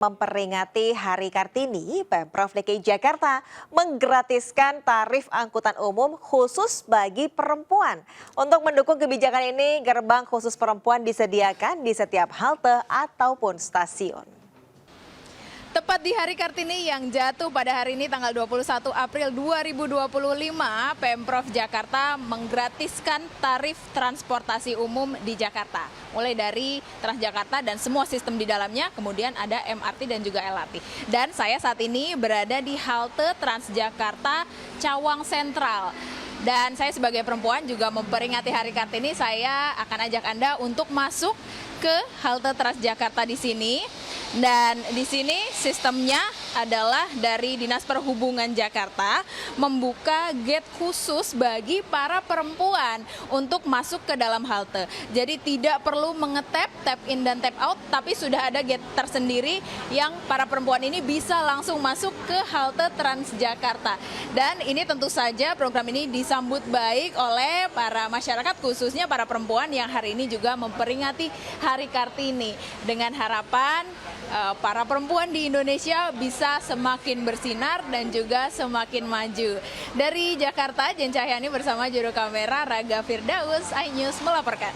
Memperingati Hari Kartini, Pemprov DKI Jakarta menggratiskan tarif angkutan umum khusus bagi perempuan. Untuk mendukung kebijakan ini, gerbang khusus perempuan disediakan di setiap halte ataupun stasiun. Tepat di Hari Kartini yang jatuh pada hari ini tanggal 21 April 2025, Pemprov Jakarta menggratiskan tarif transportasi umum di Jakarta. Mulai dari Transjakarta dan semua sistem di dalamnya, kemudian ada MRT dan juga LRT. Dan saya saat ini berada di halte Transjakarta Cawang Sentral. Dan saya sebagai perempuan juga memperingati Hari Kartini, saya akan ajak Anda untuk masuk ke halte Transjakarta di sini. Dan di sini sistemnya adalah dari Dinas Perhubungan Jakarta membuka gate khusus bagi para perempuan untuk masuk ke dalam halte. Jadi tidak perlu mengetap, tap in dan tap out, tapi sudah ada gate tersendiri yang para perempuan ini bisa langsung masuk ke halte Transjakarta. Dan ini tentu saja program ini disambut baik oleh para masyarakat, khususnya para perempuan yang hari ini juga memperingati Hari Kartini dengan harapan para perempuan di Indonesia bisa semakin bersinar dan juga semakin maju. Dari Jakarta, Jen Cahyani bersama juru kamera Raga Firdaus, iNews melaporkan.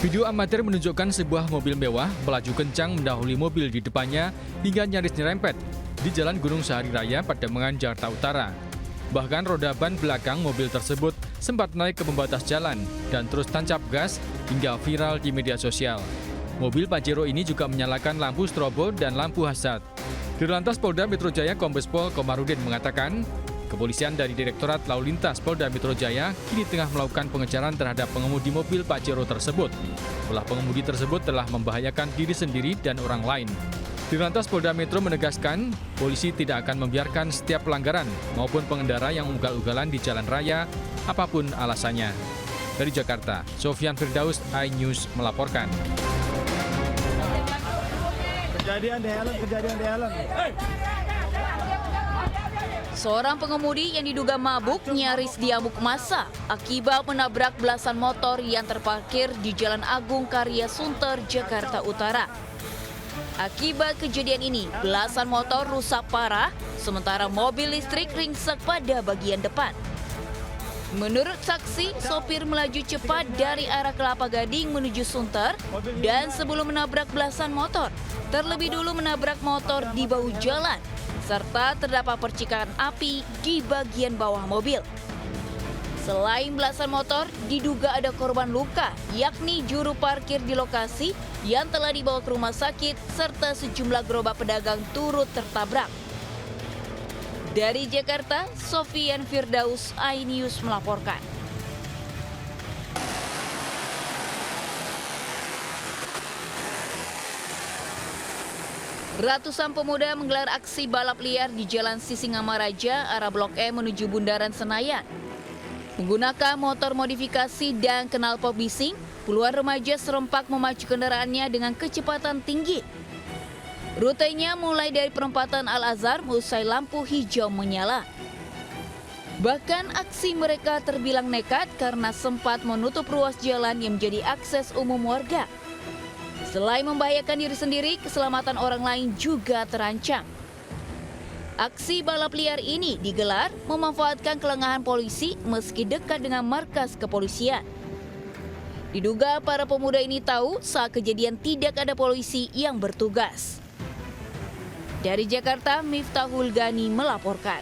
Video amatir menunjukkan sebuah mobil mewah melaju kencang mendahului mobil di depannya hingga nyaris nyerempet di Jalan Gunung Sahari Raya, Pademangan, Jakarta Utara. Bahkan roda ban belakang mobil tersebut sempat naik ke pembatas jalan dan terus tancap gas hingga viral di media sosial. Mobil Pajero ini juga menyalakan lampu strobo dan lampu hazard. Dirlantas Polda Metro Jaya Kombes Pol Komarudin mengatakan, kepolisian dari Direktorat Lalu Lintas Polda Metro Jaya kini tengah melakukan pengejaran terhadap pengemudi mobil Pajero tersebut. Ulah pengemudi tersebut telah membahayakan diri sendiri dan orang lain. Dirlantas Polda Metro menegaskan, polisi tidak akan membiarkan setiap pelanggaran maupun pengendara yang ugal-ugalan di jalan raya, apapun alasannya. Dari Jakarta, Sofyan Firdaus, iNews melaporkan. Kejadian di Helm. Seorang pengemudi yang diduga mabuk nyaris diamuk massa akibat menabrak belasan motor yang terparkir di Jalan Agung Karya Sunter, Jakarta Utara. Akibat kejadian ini, belasan motor rusak parah, sementara mobil listrik ringsek pada bagian depan. Menurut saksi, sopir melaju cepat dari arah Kelapa Gading menuju Sunter dan sebelum menabrak belasan motor, terlebih dulu menabrak motor di bahu jalan, serta terdapat percikan api di bagian bawah mobil. Selain belasan motor, diduga ada korban luka, yakni juru parkir di lokasi yang telah dibawa ke rumah sakit, serta sejumlah gerobak pedagang turut tertabrak. Dari Jakarta, Sofyan Firdaus, iNews melaporkan. Ratusan pemuda menggelar aksi balap liar di Jalan Sisingamaraja, arah Blok E menuju Bundaran Senayan. Menggunakan motor modifikasi dan knalpot bising, puluhan remaja serempak memacu kendaraannya dengan kecepatan tinggi. Rutenya mulai dari perempatan Al-Azhar usai lampu hijau menyala. Bahkan aksi mereka terbilang nekat karena sempat menutup ruas jalan yang menjadi akses umum warga. Selain membahayakan diri sendiri, keselamatan orang lain juga terancam. Aksi balap liar ini digelar memanfaatkan kelengahan polisi meski dekat dengan markas kepolisian. Diduga para pemuda ini tahu saat kejadian tidak ada polisi yang bertugas. Dari Jakarta, Miftahul Gani melaporkan.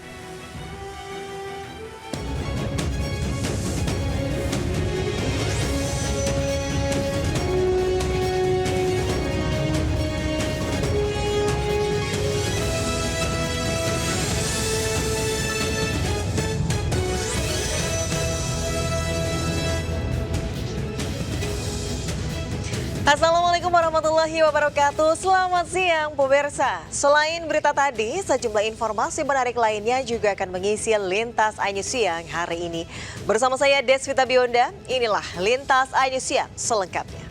Assalamualaikum warahmatullahi wabarakatuh. Selamat siang pemirsa. Selain berita tadi, sejumlah informasi menarik lainnya juga akan mengisi Lintas iNews Siang hari ini. Bersama saya Desvita Bionda, inilah Lintas iNews Siang selengkapnya.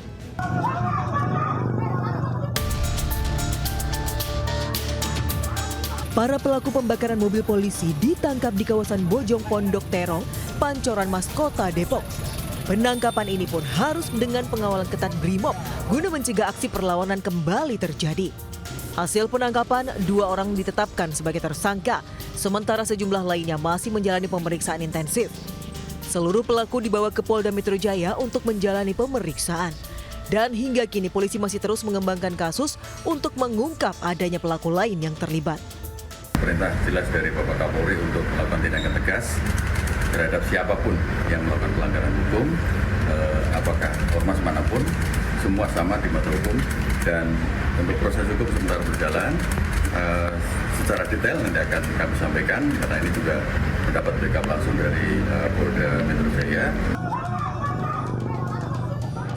Para pelaku pembakaran mobil polisi ditangkap di kawasan Bojong Pondok Terong, Pancoran Mas Kota Depok. Penangkapan ini pun harus dengan pengawalan ketat BRIMOB guna mencegah aksi perlawanan kembali terjadi. Hasil penangkapan, 2 orang ditetapkan sebagai tersangka, sementara sejumlah lainnya masih menjalani pemeriksaan intensif. Seluruh pelaku dibawa ke Polda Metro Jaya untuk menjalani pemeriksaan. Dan hingga kini polisi masih terus mengembangkan kasus untuk mengungkap adanya pelaku lain yang terlibat. Perintah jelas dari Bapak Kapolri untuk melakukan tindakan tegas terhadap siapapun yang melakukan pelanggaran hukum, apakah ormas manapun, semua sama di mata hukum. Dan untuk proses hukum sementara berjalan, secara detail nanti akan kami sampaikan, karena ini juga mendapat backup langsung dari Polda Metro Jaya.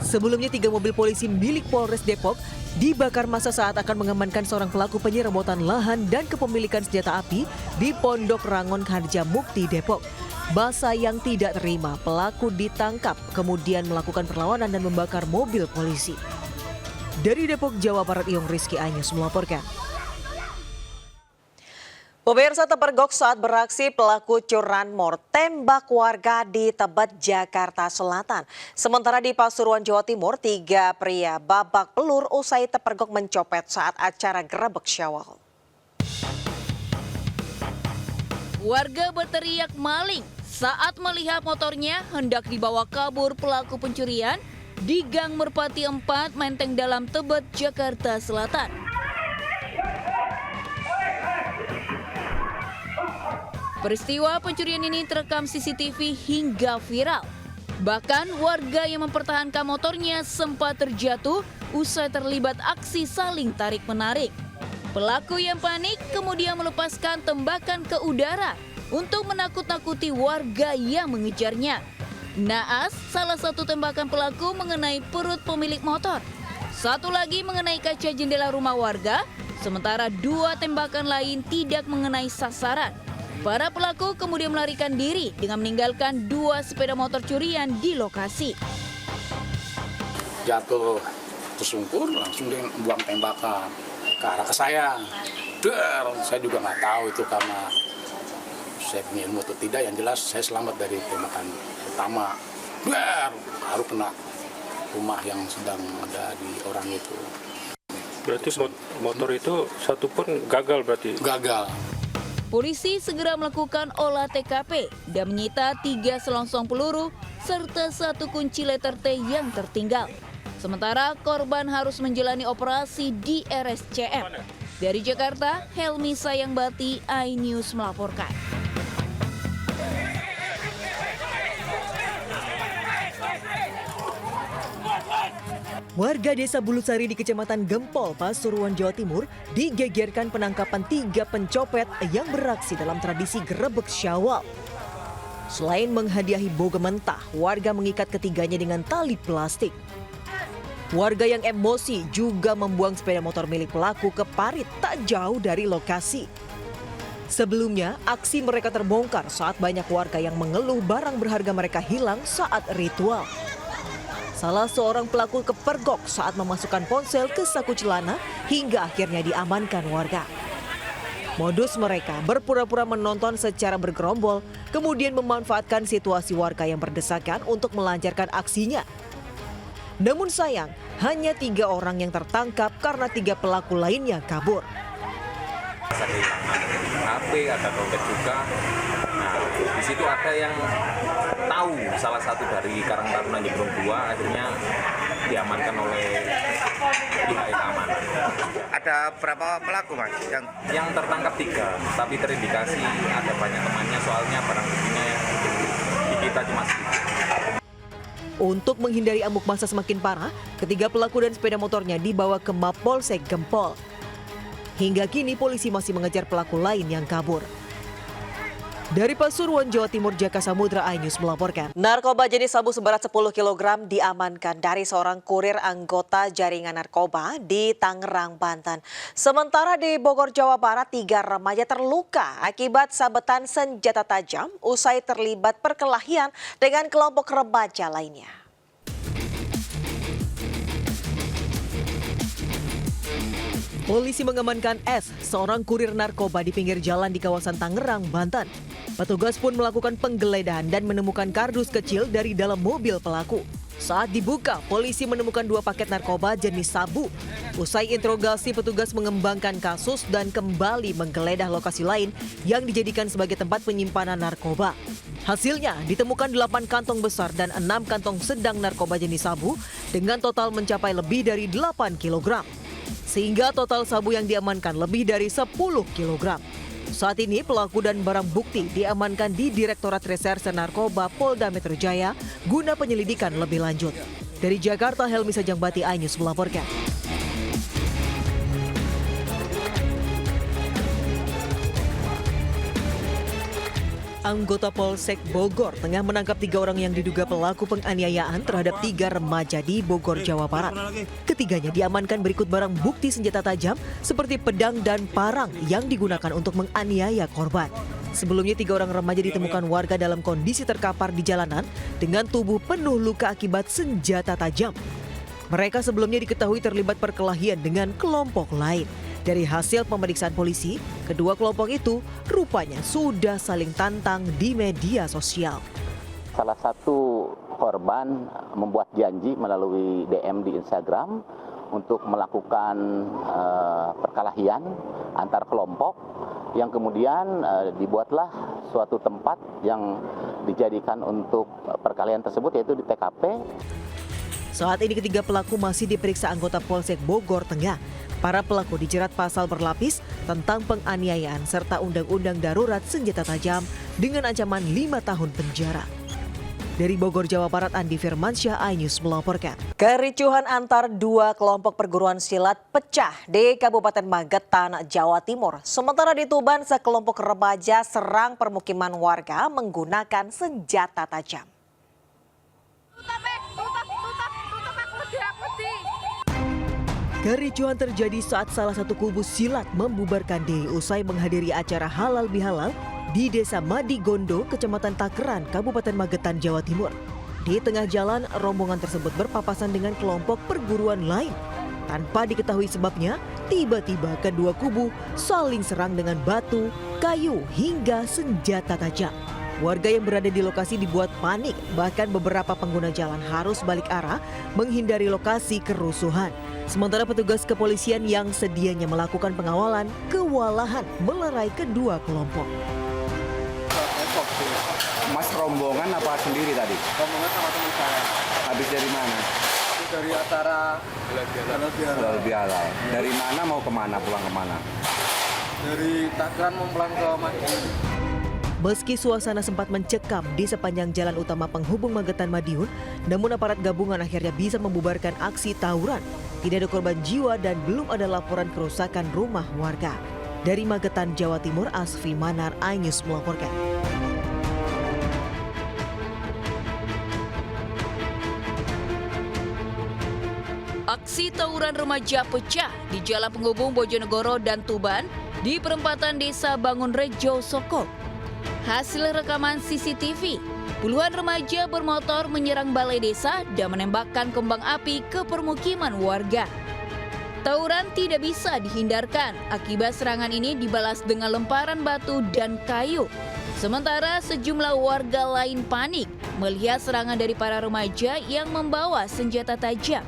Sebelumnya 3 mobil polisi milik Polres Depok dibakar massa saat akan mengamankan seorang pelaku penyerobotan lahan dan kepemilikan senjata api di Pondok Rangon Harja Mukti, Depok. Massa yang tidak terima, pelaku ditangkap, kemudian melakukan perlawanan dan membakar mobil polisi. Dari Depok, Jawa Barat, Iyong Rizky Anyus melaporkan. Pemirsa, terpergok saat beraksi pelaku curanmor tembak warga di Tebet, Jakarta Selatan. Sementara di Pasuruan, Jawa Timur, 3 pria babak pelur usai terpergok mencopet saat acara Grebek Syawal. Warga berteriak maling saat melihat motornya hendak dibawa kabur pelaku pencurian di Gang Merpati 4, Menteng Dalam, Tebet, Jakarta Selatan. Peristiwa pencurian ini terekam CCTV hingga viral. Bahkan warga yang mempertahankan motornya sempat terjatuh usai terlibat aksi saling tarik-menarik. Pelaku yang panik kemudian melepaskan tembakan ke udara untuk menakut-nakuti warga yang mengejarnya. Naas, salah satu tembakan pelaku mengenai perut pemilik motor. Satu lagi mengenai kaca jendela rumah warga, sementara 2 tembakan lain tidak mengenai sasaran. Para pelaku kemudian melarikan diri dengan meninggalkan 2 sepeda motor curian di lokasi. Jatuh tersungkur, langsung dia buang tembakan ke arah ke saya. Saya juga nggak tahu itu karena saya punya ilmu atau tidak. Yang jelas saya selamat dari tembakan pertama. Baru kena rumah yang sedang ada di orang itu. Berarti motor itu satu pun gagal berarti? Gagal. Polisi segera melakukan olah TKP dan menyita 3 selongsong peluru serta 1 kunci letter T yang tertinggal. Sementara korban harus menjalani operasi di RSCM. Dari Jakarta, Helmi Sayangbati, iNews melaporkan. Warga Desa Bulusari di Kecamatan Gempol, Pasuruan, Jawa Timur digegerkan penangkapan 3 pencopet yang beraksi dalam tradisi Grebek Syawal. Selain menghadiahi boga mentah, warga mengikat ketiganya dengan tali plastik. Warga yang emosi juga membuang sepeda motor milik pelaku ke parit tak jauh dari lokasi. Sebelumnya, aksi mereka terbongkar saat banyak warga yang mengeluh barang berharga mereka hilang saat ritual. Salah seorang pelaku kepergok saat memasukkan ponsel ke saku celana hingga akhirnya diamankan warga. Modus mereka berpura-pura menonton secara bergerombol, kemudian memanfaatkan situasi warga yang berdesakan untuk melancarkan aksinya. Namun sayang, hanya 3 orang yang tertangkap karena 3 pelaku lainnya kabur. HP, ada dompet juga. Nah, di situ ada yang tahu salah satu dari Karang Taruna Nyebrong 2 akhirnya diamankan oleh pihak keamanan. Ada berapa pelaku, Mas? Yang tertangkap 3, tapi terindikasi ada banyak temannya, soalnya barang buktinya yang kita cuma sedikit. Untuk menghindari amuk massa semakin parah, ketiga pelaku dan sepeda motornya dibawa ke Mapolsek Gempol. Hingga kini polisi masih mengejar pelaku lain yang kabur. Dari Pasuruan, Jawa Timur, Jaka Samudra, iNews melaporkan. Narkoba jenis sabu seberat 10 kg diamankan dari seorang kurir anggota jaringan narkoba di Tangerang, Banten. Sementara di Bogor, Jawa Barat, 3 remaja terluka akibat sabetan senjata tajam usai terlibat perkelahian dengan kelompok remaja lainnya. Polisi mengamankan S, seorang kurir narkoba di pinggir jalan di kawasan Tangerang, Banten. Petugas pun melakukan penggeledahan dan menemukan kardus kecil dari dalam mobil pelaku. Saat dibuka, polisi menemukan 2 paket narkoba jenis sabu. Usai interogasi, petugas mengembangkan kasus dan kembali menggeledah lokasi lain yang dijadikan sebagai tempat penyimpanan narkoba. Hasilnya, ditemukan 8 kantong besar dan 6 kantong sedang narkoba jenis sabu dengan total mencapai lebih dari 8 kg. Sehingga total sabu yang diamankan lebih dari 10 kg. Saat ini pelaku dan barang bukti diamankan di Direktorat Reserse Narkoba Polda Metro Jaya guna penyelidikan lebih lanjut. Dari Jakarta, Helmi Sajangbati, iNews melaporkan. Anggota Polsek Bogor tengah menangkap 3 orang yang diduga pelaku penganiayaan terhadap 3 remaja di Bogor, Jawa Barat. Ketiganya diamankan berikut barang bukti senjata tajam seperti pedang dan parang yang digunakan untuk menganiaya korban. Sebelumnya 3 orang remaja ditemukan warga dalam kondisi terkapar di jalanan dengan tubuh penuh luka akibat senjata tajam. Mereka sebelumnya diketahui terlibat perkelahian dengan kelompok lain. Dari hasil pemeriksaan polisi, kedua kelompok itu rupanya sudah saling tantang di media sosial. Salah satu korban membuat janji melalui DM di Instagram untuk melakukan perkelahian antar kelompok yang kemudian dibuatlah suatu tempat yang dijadikan untuk perkelahian tersebut, yaitu di TKP. Saat ini ketiga pelaku masih diperiksa anggota Polsek Bogor Tengah. Para pelaku dijerat pasal berlapis tentang penganiayaan serta undang-undang darurat senjata tajam dengan ancaman 5 tahun penjara. Dari Bogor, Jawa Barat, Andi Firmansyah, iNews melaporkan. Kericuhan antar 2 kelompok perguruan silat pecah di Kabupaten Magetan, Jawa Timur. Sementara di Tuban, sekelompok remaja serang permukiman warga menggunakan senjata tajam. Kericuhan terjadi saat salah satu kubu silat membubarkan diri usai menghadiri acara halal bihalal di Desa Madigondo, Kecamatan Takeran, Kabupaten Magetan, Jawa Timur. Di tengah jalan, rombongan tersebut berpapasan dengan kelompok perguruan lain. Tanpa diketahui sebabnya, tiba-tiba kedua kubu saling serang dengan batu, kayu, hingga senjata tajam. Warga yang berada di lokasi dibuat panik, bahkan beberapa pengguna jalan harus balik arah menghindari lokasi kerusuhan. Sementara petugas kepolisian yang sedianya melakukan pengawalan kewalahan melerai kedua kelompok. Mas rombongan apa sendiri tadi? Rombongan sama teman saya. Habis dari mana? Dari acara Halal bihalal. Dari mana mau kemana, pulang kemana? Dari Takeran mau pulang ke Madiun. Meski suasana sempat mencekam di sepanjang jalan utama penghubung Magetan Madiun, namun aparat gabungan akhirnya bisa membubarkan aksi tawuran. Tidak ada korban jiwa dan belum ada laporan kerusakan rumah warga. Dari Magetan, Jawa Timur, Asfi Manar, iNews melaporkan. Aksi tawuran remaja pecah di Jalan Penghubung Bojonegoro dan Tuban di perempatan Desa Bangunrejo, Soko. Hasil rekaman CCTV, puluhan remaja bermotor menyerang balai desa dan menembakkan kembang api ke permukiman warga. Tawuran tidak bisa dihindarkan, akibat serangan ini dibalas dengan lemparan batu dan kayu. Sementara sejumlah warga lain panik melihat serangan dari para remaja yang membawa senjata tajam.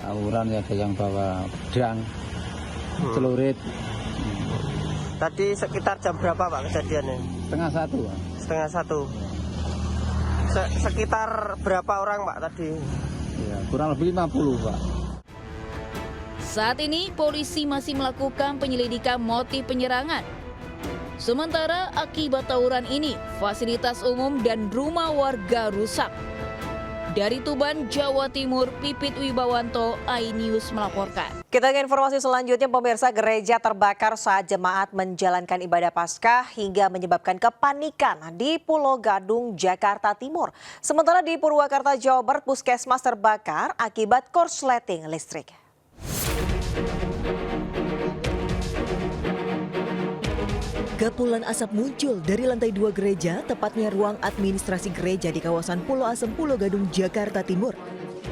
Tawuran ya, ada yang bawa pedang, celurit. Tadi sekitar jam berapa Pak kejadiannya? 12:30. 12:30. Sekitar berapa orang Pak tadi? Ya, kurang lebih 50 Pak. Saat ini polisi masih melakukan penyelidikan motif penyerangan. Sementara akibat tawuran ini, fasilitas umum dan rumah warga rusak. Dari Tuban, Jawa Timur, Pipit Wibawanto, iNews melaporkan. Kita ke informasi selanjutnya, pemirsa, gereja terbakar saat jemaat menjalankan ibadah Paskah hingga menyebabkan kepanikan di Pulau Gadung, Jakarta Timur. Sementara di Purwakarta, Jawa Barat, puskesmas terbakar akibat korsleting listrik. Kepulan asap muncul dari lantai 2 gereja, tepatnya ruang administrasi gereja di kawasan Pulau Asem, Pulau Gadung, Jakarta Timur.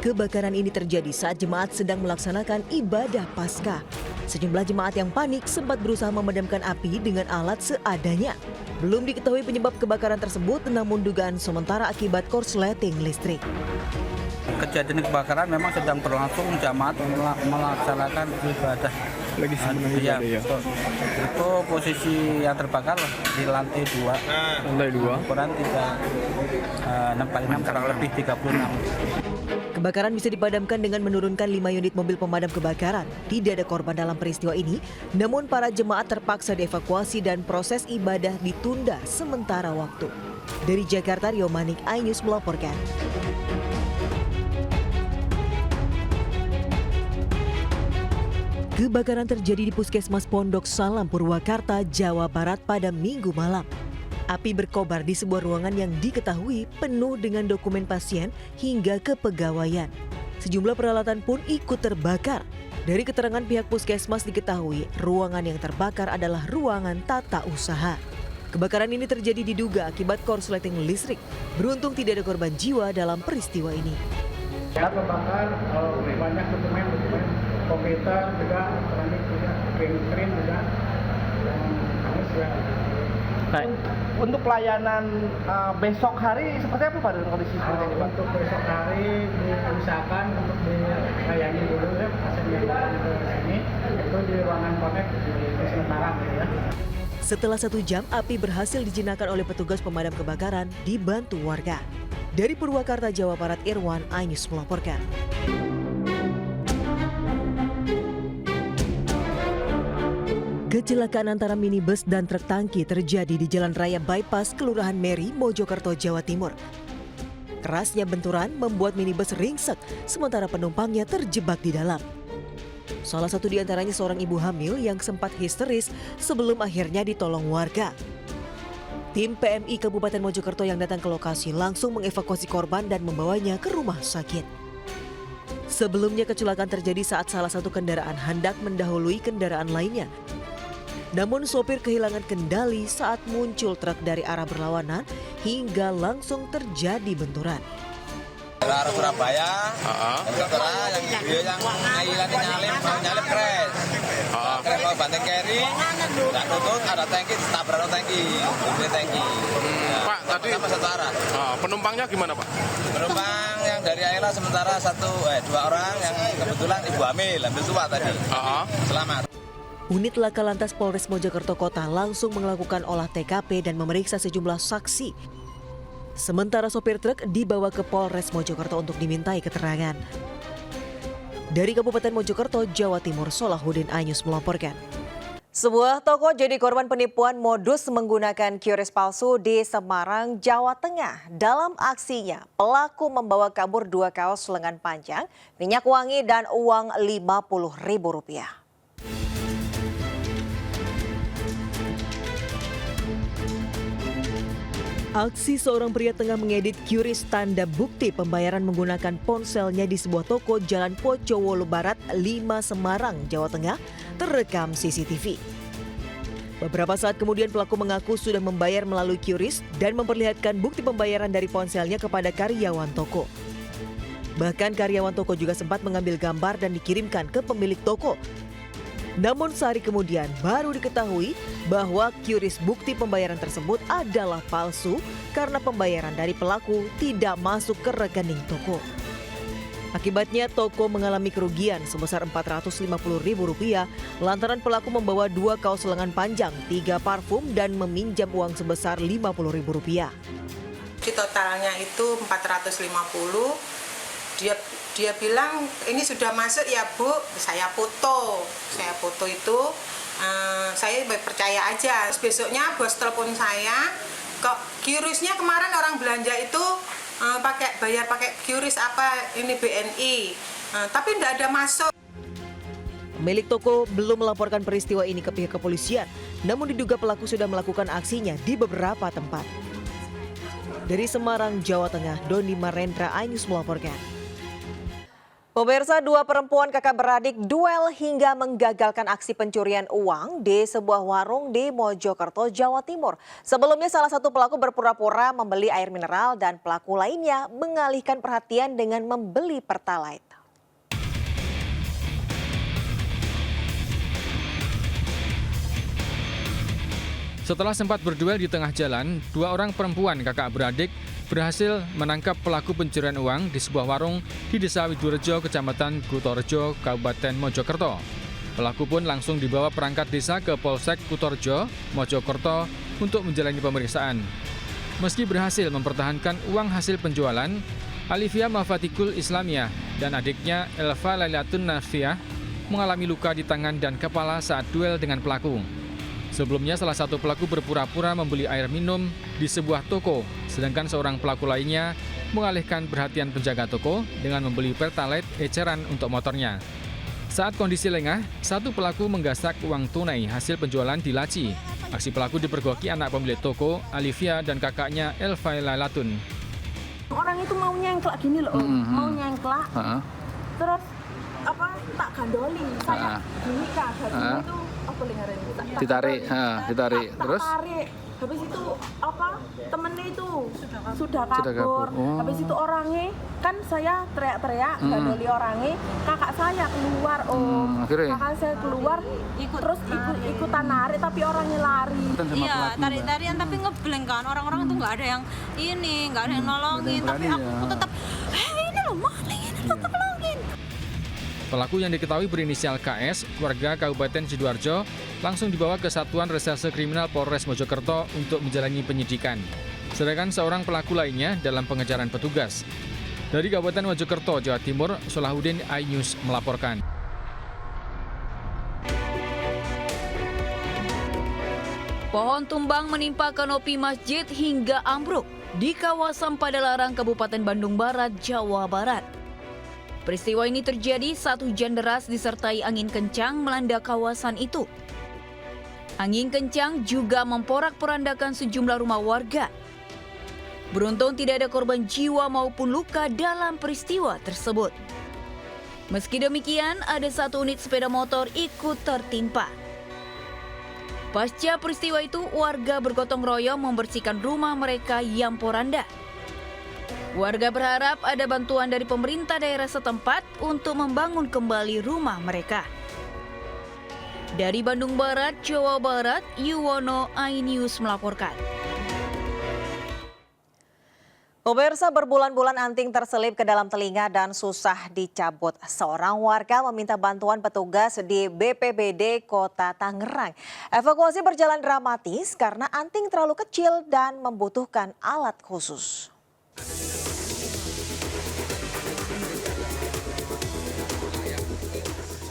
Kebakaran ini terjadi saat jemaat sedang melaksanakan ibadah Paskah. Sejumlah jemaat yang panik sempat berusaha memadamkan api dengan alat seadanya. Belum diketahui penyebab kebakaran tersebut, namun dugaan sementara akibat korsleting listrik. Kejadian kebakaran memang sedang berlangsung, jamaat melaksanakan ibadah. Lagi ya. Itu posisi yang terbakar di lantai 2. Lantai 2. Ukuran 6x6 kurang lebih 36. Kebakaran bisa dipadamkan dengan menurunkan 5 unit mobil pemadam kebakaran. Tidak ada korban dalam peristiwa ini, namun para jemaat terpaksa dievakuasi dan proses ibadah ditunda sementara waktu. Dari Jakarta, Rio Manik, iNews melaporkan. Kebakaran terjadi di Puskesmas Pondok Salam, Purwakarta, Jawa Barat pada Minggu malam. Api berkobar di sebuah ruangan yang diketahui penuh dengan dokumen pasien hingga kepegawaian. Sejumlah peralatan pun ikut terbakar. Dari keterangan pihak puskesmas diketahui ruangan yang terbakar adalah ruangan tata usaha. Kebakaran ini terjadi diduga akibat korsleting listrik. Beruntung tidak ada korban jiwa dalam peristiwa ini. Terbakar banyak dokumen komputer juga, elektronik juga, print juga, hangus ya. Baik. Untuk pelayanan besok hari seperti apa Pak dengan kondisi seperti ini Pak? Untuk besok hari diusahakan untuk dilayani dulu ya pasien yang datang ke sini itu di ruangan connect di sementara ya. Setelah 1 jam, api berhasil dijinakan oleh petugas pemadam kebakaran dibantu warga. Dari Purwakarta, Jawa Barat, Irwan, iNews melaporkan. Kecelakaan antara minibus dan truk tangki terjadi di Jalan Raya Bypass, Kelurahan Meri, Mojokerto, Jawa Timur. Kerasnya benturan membuat minibus ringsek, sementara penumpangnya terjebak di dalam. Salah satu di antaranya seorang ibu hamil yang sempat histeris sebelum akhirnya ditolong warga. Tim PMI Kabupaten Mojokerto yang datang ke lokasi langsung mengevakuasi korban dan membawanya ke rumah sakit. Sebelumnya kecelakaan terjadi saat salah satu kendaraan hendak mendahului kendaraan lainnya. Namun sopir kehilangan kendali saat muncul truk dari arah berlawanan hingga langsung terjadi benturan. Dari arah Surabaya, yang video yang nyalip crash. Crash mau banting kiri, nggak tutut, ada tangki, tabrak tangki. Pak, tadi satu arah. Penumpangnya gimana Pak? Penumpang yang dari Ayla sementara 2 orang yang kebetulan ibu hamil tua tadi. Selamat. Unit Laka Lantas Polres Mojokerto Kota langsung melakukan olah TKP dan memeriksa sejumlah saksi. Sementara sopir truk dibawa ke Polres Mojokerto untuk dimintai keterangan. Dari Kabupaten Mojokerto, Jawa Timur, Solahuddin, iNews melaporkan. Sebuah toko jadi korban penipuan modus menggunakan QRIS palsu di Semarang, Jawa Tengah. Dalam aksinya, pelaku membawa kabur 2 kaos lengan panjang, minyak wangi, dan uang Rp50.000. Aksi seorang pria tengah mengedit QRIS tanda bukti pembayaran menggunakan ponselnya di sebuah toko Jalan Pocowolo Barat 5 Semarang, Jawa Tengah terekam CCTV. Beberapa saat kemudian pelaku mengaku sudah membayar melalui QRIS dan memperlihatkan bukti pembayaran dari ponselnya kepada karyawan toko. Bahkan karyawan toko juga sempat mengambil gambar dan dikirimkan ke pemilik toko. Namun sehari kemudian baru diketahui bahwa QRIS bukti pembayaran tersebut adalah palsu karena pembayaran dari pelaku tidak masuk ke rekening toko. Akibatnya toko mengalami kerugian sebesar Rp450.000 lantaran pelaku membawa 2 kaos lengan panjang, 3 parfum dan meminjam uang sebesar Rp50.000. Di totalnya itu 450. Dia bilang ini sudah masuk ya Bu, saya foto itu, saya percaya aja. Besoknya bos telepon saya, kok QRIS-nya kemarin orang belanja itu bayar pakai QRIS apa ini BNI, tapi tidak ada masuk. Pemilik toko belum melaporkan peristiwa ini ke pihak kepolisian, namun diduga pelaku sudah melakukan aksinya di beberapa tempat. Dari Semarang, Jawa Tengah, Doni Marendra, iNews melaporkan. Pemirsa, dua perempuan kakak beradik duel hingga menggagalkan aksi pencurian uang di sebuah warung di Mojokerto, Jawa Timur. Sebelumnya salah satu pelaku berpura-pura membeli air mineral dan pelaku lainnya mengalihkan perhatian dengan membeli Pertalite. Setelah sempat berduel di tengah jalan, dua orang perempuan kakak beradik berhasil menangkap pelaku pencurian uang di sebuah warung di Desa Widurejo, Kecamatan Kutorejo, Kabupaten Mojokerto. Pelaku pun langsung dibawa perangkat desa ke Polsek Kutorejo, Mojokerto untuk menjalani pemeriksaan. Meski berhasil mempertahankan uang hasil penjualan, Alifia Mafatikul Islamiyah dan adiknya Elva Lailatun Nafiah mengalami luka di tangan dan kepala saat duel dengan pelaku. Sebelumnya salah satu pelaku berpura-pura membeli air minum di sebuah toko, sedangkan seorang pelaku lainnya mengalihkan perhatian penjaga toko dengan membeli Pertalite eceran untuk motornya. Saat kondisi lengah, satu pelaku menggasak uang tunai hasil penjualan di laci. Aksi pelaku dipergoki anak pemilik toko, Alifia, dan kakaknya Elva Lailatun. Orang itu mau nyengklak gini loh, mau nyengklak, terus tak gandoli, saya gini kak, itu apa lingkaran ditarik, terus tarik. Habis itu temennya itu sudah kabur. Habis itu orangnya kan saya teriak-teriak gandoli orangnya, kakak saya keluar kakak saya keluar terus ikutan narik tapi orangnya lari. Iya, tarik-tarian tapi ngebleng kan, orang-orang itu nggak ada yang nggak ada yang nolongin, tapi aku tetap ini loh maling, ini tetap nolongin. Pelaku yang diketahui berinisial KS, warga Kabupaten Sidoarjo, langsung dibawa ke Satuan Reserse Kriminal Polres Mojokerto untuk menjalani penyidikan. Sedangkan seorang pelaku lainnya dalam pengejaran petugas. Dari Kabupaten Mojokerto, Jawa Timur, Solahuddin, iNews melaporkan. Pohon tumbang menimpa kanopi masjid hingga ambruk di kawasan Padalarang, Kabupaten Bandung Barat, Jawa Barat. Peristiwa ini terjadi saat hujan deras disertai angin kencang melanda kawasan itu. Angin kencang juga memporak-porandakan sejumlah rumah warga. Beruntung tidak ada korban jiwa maupun luka dalam peristiwa tersebut. Meski demikian, ada satu unit sepeda motor ikut tertimpa. Pasca peristiwa itu, warga bergotong royong membersihkan rumah mereka yang poranda. Warga berharap ada bantuan dari pemerintah daerah setempat untuk membangun kembali rumah mereka. Dari Bandung Barat, Jawa Barat, Yuwono, iNews melaporkan. Pemirsa, berbulan-bulan anting terselip ke dalam telinga dan susah dicabut. Seorang warga meminta bantuan petugas di BPBD Kota Tangerang. Evakuasi berjalan dramatis karena anting terlalu kecil dan membutuhkan alat khusus.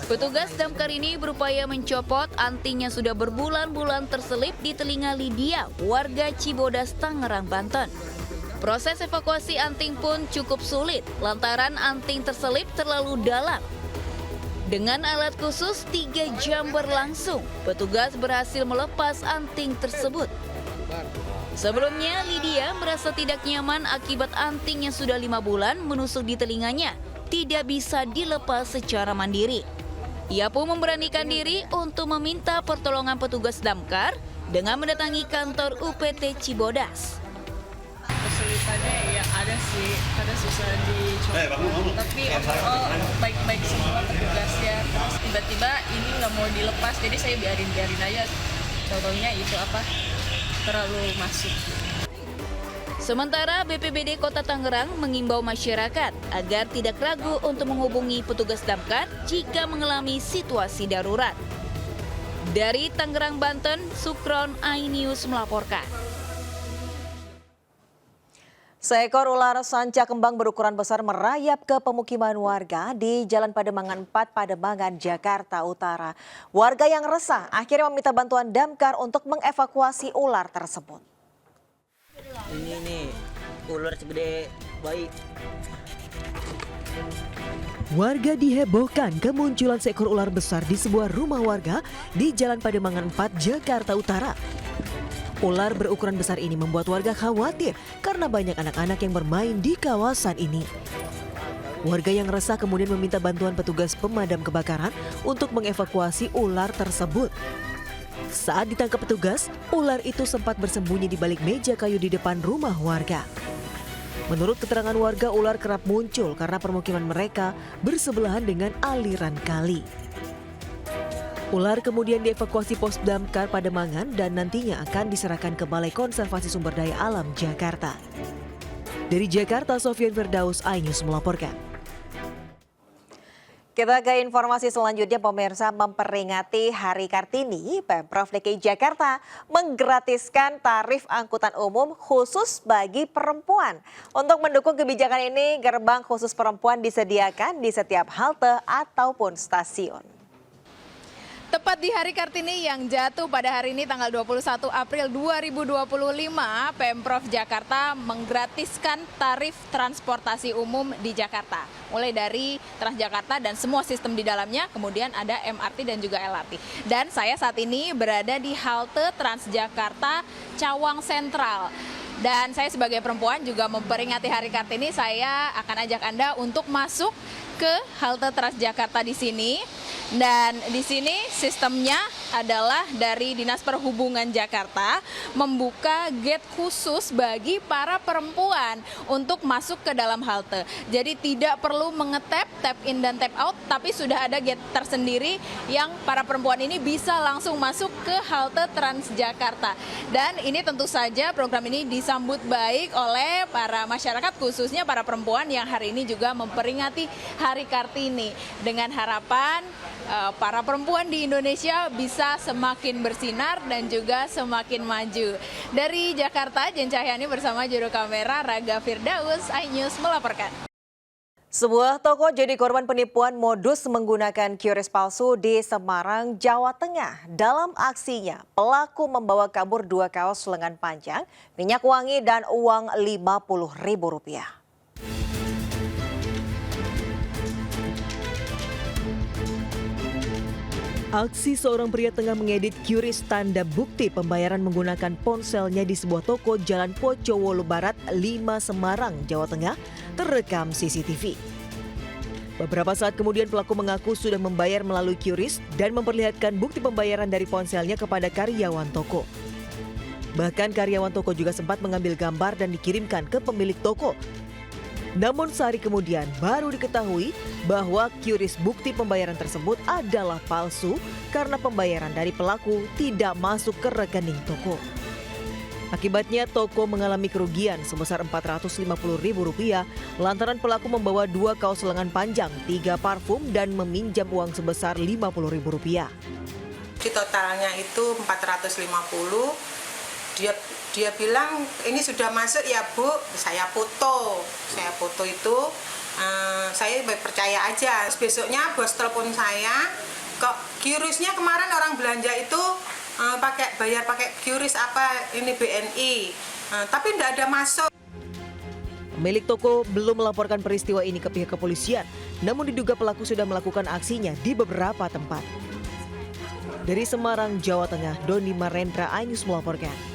Petugas damkar ini berupaya mencopot anting yang sudah berbulan-bulan terselip di telinga Lydia, warga Cibodas, Tangerang, Banten. Proses evakuasi anting pun cukup sulit lantaran anting terselip terlalu dalam. Dengan alat khusus 3 jam berlangsung, petugas berhasil melepas anting tersebut. Sebelumnya, Lydia merasa tidak nyaman akibat anting yang sudah 5 bulan menusuk di telinganya tidak bisa dilepas secara mandiri. Ia pun memberanikan diri untuk meminta pertolongan petugas damkar dengan mendatangi kantor UPT Cibodas. Kesulitannya ya ada sih, ada susah dicopot. Tapi overall baik-baik semua petugasnya. Terus tiba-tiba ini nggak mau dilepas, jadi saya biarin aja. Contohnya itu terlalu masuk. Sementara BPBD Kota Tangerang mengimbau masyarakat agar tidak ragu untuk menghubungi petugas damkar jika mengalami situasi darurat. Dari Tangerang, Banten, Sukron, iNews melaporkan. Seekor ular sanca kembang berukuran besar merayap ke pemukiman warga di Jalan Pademangan 4, Pademangan, Jakarta Utara. Warga yang resah akhirnya meminta bantuan damkar untuk mengevakuasi ular tersebut. Ini ular segede bayi. Warga dihebohkan kemunculan seekor ular besar di sebuah rumah warga di Jalan Pademangan 4, Jakarta Utara. Ular berukuran besar ini membuat warga khawatir karena banyak anak-anak yang bermain di kawasan ini. Warga yang resah kemudian meminta bantuan petugas pemadam kebakaran untuk mengevakuasi ular tersebut. Saat ditangkap petugas, ular itu sempat bersembunyi di balik meja kayu di depan rumah warga. Menurut keterangan warga, ular kerap muncul karena permukiman mereka bersebelahan dengan aliran kali. Ular kemudian dievakuasi pos damkar Pademangan dan nantinya akan diserahkan ke Balai Konservasi Sumber Daya Alam Jakarta. Dari Jakarta, Sofyan Firdaus, iNews melaporkan. Kita ke informasi selanjutnya, pemirsa. Memperingati Hari Kartini, Pemprov DKI Jakarta menggratiskan tarif angkutan umum khusus bagi perempuan. Untuk mendukung kebijakan ini, gerbang khusus perempuan disediakan di setiap halte ataupun stasiun. Tepat di Hari Kartini yang jatuh pada hari ini tanggal 21 April 2025, Pemprov Jakarta menggratiskan tarif transportasi umum di Jakarta. Mulai dari Transjakarta dan semua sistem di dalamnya, kemudian ada MRT dan juga LRT. Dan saya saat ini berada di halte Transjakarta Cawang Sentral. Dan saya sebagai perempuan juga memperingati Hari Kartini, saya akan ajak Anda untuk masuk ke halte Transjakarta di sini. Dan di sini sistemnya adalah dari Dinas Perhubungan Jakarta membuka gate khusus bagi para perempuan untuk masuk ke dalam halte. Jadi tidak perlu mengetap, tap in dan tap out, tapi sudah ada gate tersendiri yang para perempuan ini bisa langsung masuk ke halte Transjakarta. Dan ini tentu saja program ini disambut baik oleh para masyarakat, khususnya para perempuan yang hari ini juga memperingati Hari Kartini. Dengan harapan para perempuan di Indonesia bisa semakin bersinar dan juga semakin maju. Dari Jakarta, Jen Cahyani bersama juru kamera Raga Firdaus, iNews melaporkan. Sebuah toko jadi korban penipuan modus menggunakan QRIS palsu di Semarang, Jawa Tengah. Dalam aksinya, pelaku membawa kabur 2 kaos lengan panjang, minyak wangi, dan uang Rp50.000. Aksi seorang pria tengah mengedit QRIS tanda bukti pembayaran menggunakan ponselnya di sebuah toko Jalan Pocowolo Barat 5 Semarang, Jawa Tengah terekam CCTV. Beberapa saat kemudian pelaku mengaku sudah membayar melalui QRIS dan memperlihatkan bukti pembayaran dari ponselnya kepada karyawan toko. Bahkan karyawan toko juga sempat mengambil gambar dan dikirimkan ke pemilik toko. Namun sehari kemudian baru diketahui bahwa QRIS bukti pembayaran tersebut adalah palsu karena pembayaran dari pelaku tidak masuk ke rekening toko. Akibatnya toko mengalami kerugian sebesar Rp450.000 lantaran pelaku membawa 2 kaos lengan panjang, 3 parfum dan meminjam uang sebesar Rp50.000. Di totalnya itu 450. Dia bilang ini sudah masuk ya Bu, saya foto itu, saya percaya aja. Besoknya bos telepon saya, kok QRIS-nya kemarin orang belanja itu bayar pakai QRIS apa ini BNI, tapi tidak ada masuk. Pemilik toko belum melaporkan peristiwa ini ke pihak kepolisian, namun diduga pelaku sudah melakukan aksinya di beberapa tempat. Dari Semarang, Jawa Tengah, Doni Marendra, iNews melaporkan.